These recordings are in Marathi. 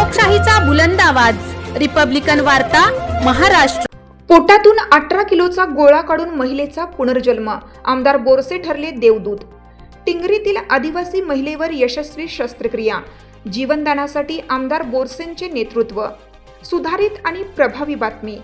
लोकशाहीचा बुलंद आवाज, रिपब्लिकन वार्ता, महाराष्ट्र। पोटातून 18 किलोचा गोळा काढून महिलेचा पुनर्जन्म, आमदार बोरसे ठरले देवदूत। टिंगरीतील आदिवासी महिलेवर यशस्वी शस्त्रक्रिया, जीवनदानासाठी आमदार बोरसेंचे नेतृत्व। सुधारित आणि प्रभावी बातमी।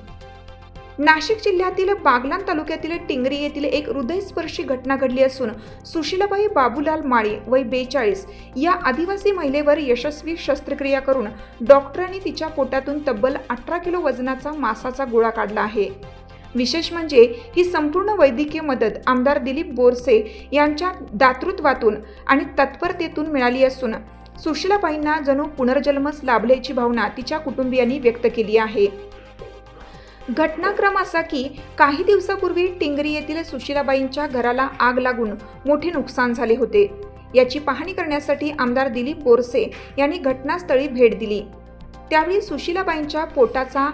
नाशिक जिल्ह्यातील बागलाण तालुक्यातील टिंगरी येथील एक हृदयस्पर्शी घटना घडली असून सुशीलाबाई बाबूलाल माळी वय 42 या आदिवासी महिलेवर यशस्वी शस्त्रक्रिया करून डॉक्टरांनी तिच्या पोटातून तब्बल 18 किलो वजनाचा मांसाचा गोळा काढला आहे। विशेष म्हणजे ही संपूर्ण वैद्यकीय मदत आमदार दिलीप बोरसे यांच्या दातृत्वातून आणि तत्परतेतून मिळाली असून सुशीलाबाईंना जणू पुनर्जन्मच लाभल्याची भावना तिच्या कुटुंबियांनी व्यक्त केली आहे। घटनाक्रम असा की काही दिवसापूर्वी टिंगरी येथील सुशीलाबाईंच्या घराला आग लागून मोठे नुकसान झाले होते। याची पाहणी करण्यासाठी आमदार दिलीप बोरसे यांनी घटनास्थळी भेट दिली। त्यावेळी सुशीलाबाईंच्या पोटाचा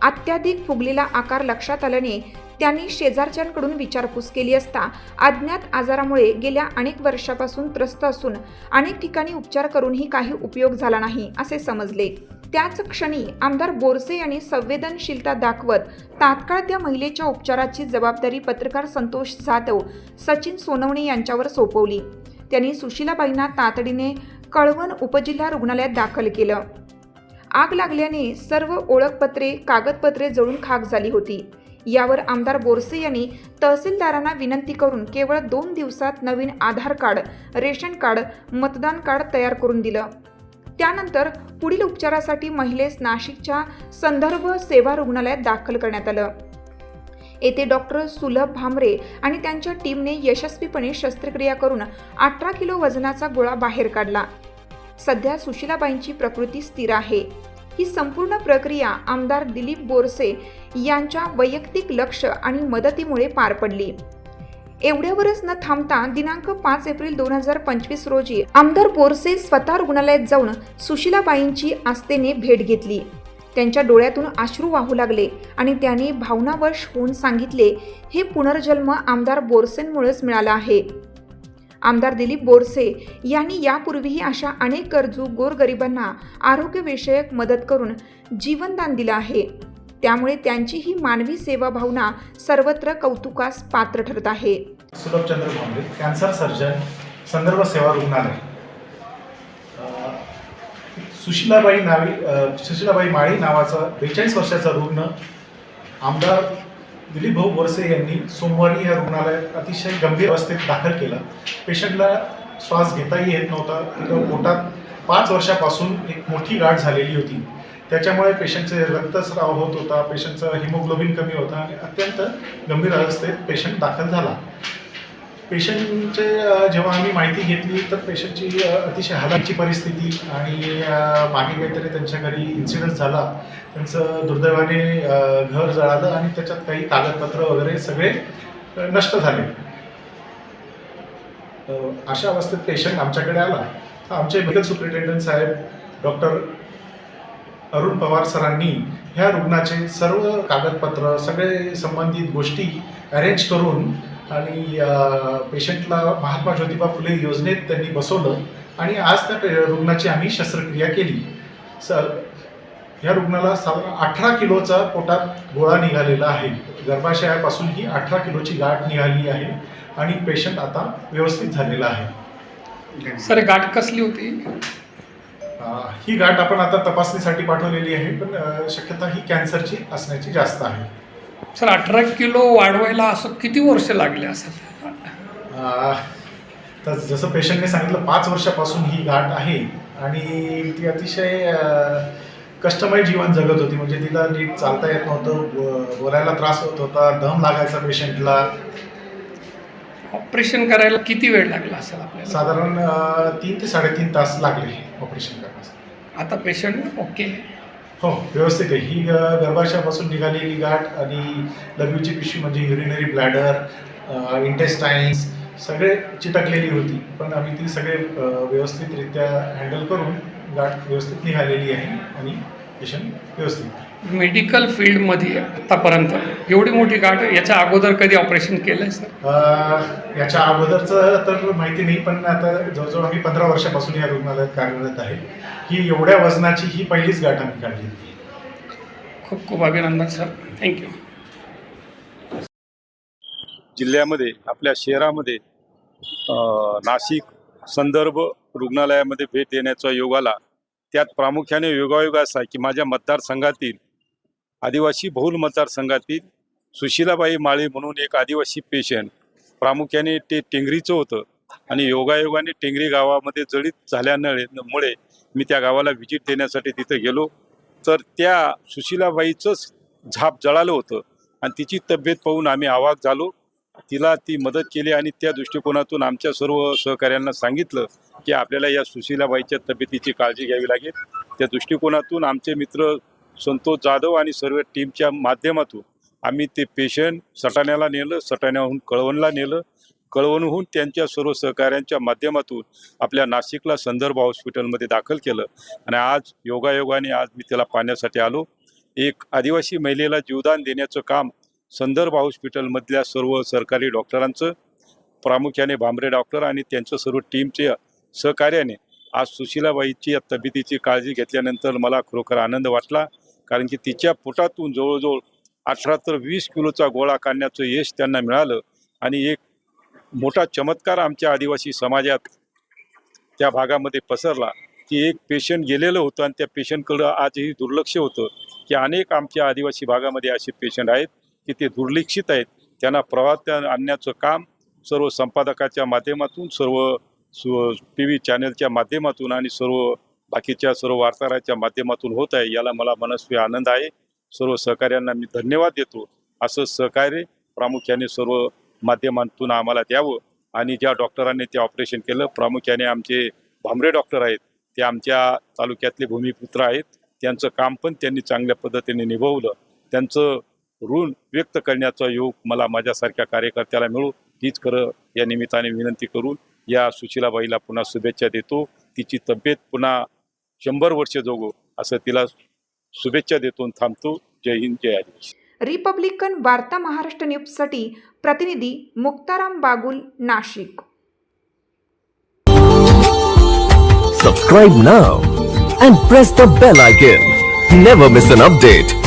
अत्याधिक फुगलेला आकार लक्षात आल्याने त्यांनी शेजारच्यांकडून विचारपूस केली असता अज्ञात आजारामुळे गेल्या अनेक वर्षापासून त्रस्त असून अनेक ठिकाणी उपचार करूनही काही उपयोग झाला नाही असे समजले। त्याच क्षणी आमदार बोरसे यांनी संवेदनशीलता दाखवत तात्काळ त्या महिलेच्या उपचाराची जबाबदारी पत्रकार संतोष जाधव, सचिन सोनवणे यांच्यावर सोपवली। त्यांनी सुशीलाबाईंना तातडीने कळवण उपजिल्हा रुग्णालयात दाखल केलं। आग लागल्याने सर्व ओळखपत्रे, कागदपत्रे जळून खाक झाली होती। यावर आमदार बोरसे यांनी तहसीलदारांना विनंती करून केवळ 2 दिवसात नवीन आधार कार्ड, रेशन कार्ड, मतदान कार्ड तयार करून दिलं। त्यानंतर पुढील उपचारासाठी महिलेस नाशिकच्या संदर्भ सेवा रुग्णालयात दाखल करण्यात आलं। येथे डॉक्टर सुलभ भामरे आणि त्यांच्या टीमने यशस्वीपणे शस्त्रक्रिया करून 18 किलो वजनाचा गोळा बाहेर काढला। सध्या सुशीलाबाईंची प्रकृती स्थिर आहे। ही संपूर्ण प्रक्रिया आमदार दिलीप बोरसे यांच्या वैयक्तिक लक्ष आणि मदतीमुळे पार पडली। एवढ्यावरच न थांबता दिनांक 5 एप्रिल 2025 रोजी आमदार बोरसे स्वतः रुग्णालयात जाऊन सुशीलाबाईंची आस्थेने भेट घेतली। त्यांच्या डोळ्यातून अश्रू वाहू लागले आणि त्यांनी भावनावश होऊन सांगितले, हे पुनर्जन्म आमदार बोरसेंमुळेच मिळाला आहे। आमदार दिलीप बोरसे यांनी यापूर्वीही अशा अनेक गरजू गोरगरिबांना आरोग्यविषयक मदत करून जीवनदान दिलं आहे। त्यामुळे त्यांची ही मानवी सेवा भावना सर्वत्र कौतुकास पात्र ठरत आहे। सुलभचंद्र भामरे, कॅन्सर सर्जन, संदर्भ सेवा रुग्णालय। सुशीलाबाई माळी नावाचा 42 वर्षाचा रुग्ण आमदार दिलीप भाऊ बोरसे यांनी सोमवारी या रुग्णालयात अतिशय गंभीर अवस्थेत दाखल केला। पेशंटला श्वास घेताही येत नव्हता। तिला पोटात 5 वर्षापासून एक मोठी गाठ झालेली होती। त्याच्यामुळे पेशंटचे रक्तस्राव होत होता, पेशंटचं हिमोग्लोबिन कमी होता आणि अत्यंत गंभीर अवस्थेत पेशंट दाखल झाला। पेशंटचे जेव्हा आम्ही माहिती घेतली तर पेशंटची अतिशय हालाकीची परिस्थिती आणि मागे काहीतरी त्यांच्या घरी इन्सिडन्स झाला। त्यांचं दुर्दैवाने घर जळालं आणि त्याच्यात काही कागदपत्र वगैरे सगळे नष्ट झाले। अशा अवस्थेत पेशंट आमच्याकडे आला तर आमचे मेडिकल सुपरिटेंडंट साहेब डॉक्टर अरुण पवार सरांनी ह्या रुग्णाचे सर्व कागदपत्र, सगळे संबंधित गोष्टी अरेंज करून आणि पेशंटला महात्मा ज्योतिबा फुले योजनेत त्यांनी बसवलं आणि आज त्या रुग्णाची आम्ही शस्त्रक्रिया केली। ह्या रुग्णाला 18 किलोचा पोटात गोळा निघालेला आहे। गर्भाशयापासून ही 18 किलोची गाठ निघाली आहे आणि पेशंट आता व्यवस्थित झालेला आहे। सर, गाठ कसली होती? ही गाठ आपण आता तपासणीसाठी पाठवलेली आहे, पण शक्यता ही कॅन्सरची असण्याची जास्त आहे। सर, 18 किलो वाढवायला असं किती वर्ष लागले असेल? तर जसं पेशंटने सांगितलं 5 वर्षापासून ही गाठ आहे आणि ती अतिशय कष्टमय जीवन जगत होती। म्हणजे तिला नीट चालता येत नव्हतं, बोलायला त्रास होत होता, दम लागायचा पेशंटला। ऑपरेशन करायला किती वेळ लागला असेल आपल्याला? साधारण 3 ते 3.5 तास लागले ऑपरेशन करण्यासाठी। आता पेशंट ओके? हो, व्यवस्थित आहे। ही गर्भाशयापासून निघालेली गाठ आणि लघवीची पिशवी म्हणजे युरिनरी ब्लॅडर, इंटेस्टाईन्स सगळे चिटकलेली होती, पण आम्ही ती सगळे व्यवस्थितरित्या हँडल करून गाठ व्यवस्थित निघालेली आहे आणि पेशंट व्यवस्थित. मेडिकल फील्डमध्ये आतापर्यंत एवढी मोठी गाठ याच्या अगोदर कधी ऑपरेशन केलं आहे सर? याच्या अगोदरचं तर माहिती नाही, पण आता जवळजवळ आम्ही 15 वर्षापासून या रुग्णालयात कार्यरत आहे. ही एवढ्या वजनाची ही पहिलीच गाठ आम्ही काढली. खूप खूप अभिनंदन सर. थँक्यू. जिल्ह्यामध्ये आपल्या शहरामध्ये नाशिक संदर्भ रुग्णालयामध्ये भेट देण्याचा योग आला. त्यात प्रामुख्याने योगायोग असा की माझ्या मतदारसंघातील आदिवासी बहुल मतदारसंघातील सुशीलाबाई माळी म्हणून एक आदिवासी पेशंट, प्रामुख्याने ते टेंगरीचं होतं आणि योगायोगाने टेंगरी गावामध्ये जडित झाल्यामुळे मी त्या गावाला व्हिजिट देण्यासाठी तिथं गेलो. तर त्या सुशीलाबाईचंच झाप जळालं होतं आणि तिची तब्येत पाहून आम्ही अवाक झालो. तिला ती मदत केली आणि त्या दृष्टिकोनातून आमच्या सर्व सहकाऱ्यांना सांगितलं की आपल्याला या सुशीलाबाईच्या तब्येतीची काळजी घ्यावी लागेल. त्या दृष्टिकोनातून आमचे मित्र संतोष जाधव आणि सर्व टीमच्या माध्यमातून आम्ही ते पेशंट सटाण्याला नेलं, सटाण्याहून कळवणला नेलं, कळवणहून त्यांच्या सर्व सहकाऱ्यांच्या माध्यमातून आपल्या नाशिकला संदर्भ हॉस्पिटलमध्ये दाखल केलं आणि आज योगायोगाने आज मी त्याला पाहण्यासाठी आलो. एक आदिवासी महिलेला जीवदान देण्याचं काम संदर्भ हॉस्पिटलमधल्या सर्व सरकारी डॉक्टरांचं, प्रामुख्याने भांबरे डॉक्टर आणि त्यांच्या सर्व टीमचे सहकार्याने आज सुशीलाबाईची या तब्येतीची काळजी घेतल्यानंतर मला खरोखर आनंद वाटला. कारण की तिच्या पोटातून जवळजवळ 18 ते 20 किलोचा गोळा काढण्याचं यश त्यांना मिळालं आणि एक मोठा चमत्कार आमच्या आदिवासी समाजात त्या भागामध्ये पसरला की एक पेशंट गेलेलं होतं आणि त्या पेशंटकडं आजही दुर्लक्ष होतं. की अनेक आमच्या आदिवासी भागामध्ये असे पेशंट आहेत की ते दुर्लक्षित आहेत. त्यांना प्रवाहात आणण्याचं काम सर्व संपादकाच्या माध्यमातून, सर्व TV चॅनलच्या माध्यमातून आणि सर्व बाकीच्या सर्व वार्ताहराच्या माध्यमातून होत आहे. याला मला मनस्वी आनंद आहे. सर्व सहकाऱ्यांना मी धन्यवाद देतो. असं सहकार्य प्रामुख्याने सर्व माध्यमातून आम्हाला द्यावं आणि ज्या डॉक्टरांनी ते ऑपरेशन केलं, प्रामुख्याने आमचे भांबरे डॉक्टर आहेत, ते आमच्या तालुक्यातले भूमिपुत्र आहेत. त्यांचं काम पण त्यांनी चांगल्या पद्धतीने निभवलं. त्यांचं ऋण व्यक्त करण्याचा योग मला माझ्यासारख्या कार्यकर्त्याला मिळो हीच खरं या निमित्ताने विनंती करून या सुशीलाबाईला पुन्हा शुभेच्छा देतो. तिची तब्येत पुन्हा 100 वर्ष जगो असं तिला शुभेच्छा देतो. थांबतो. जय हिंद, जय आदिवासी. रिपब्लिकन वार्ता महाराष्ट्र न्यूजसाठी प्रतिनिधी Muktaram Bagul, Nashik. Subscribe now and press the bell icon. Never miss an update.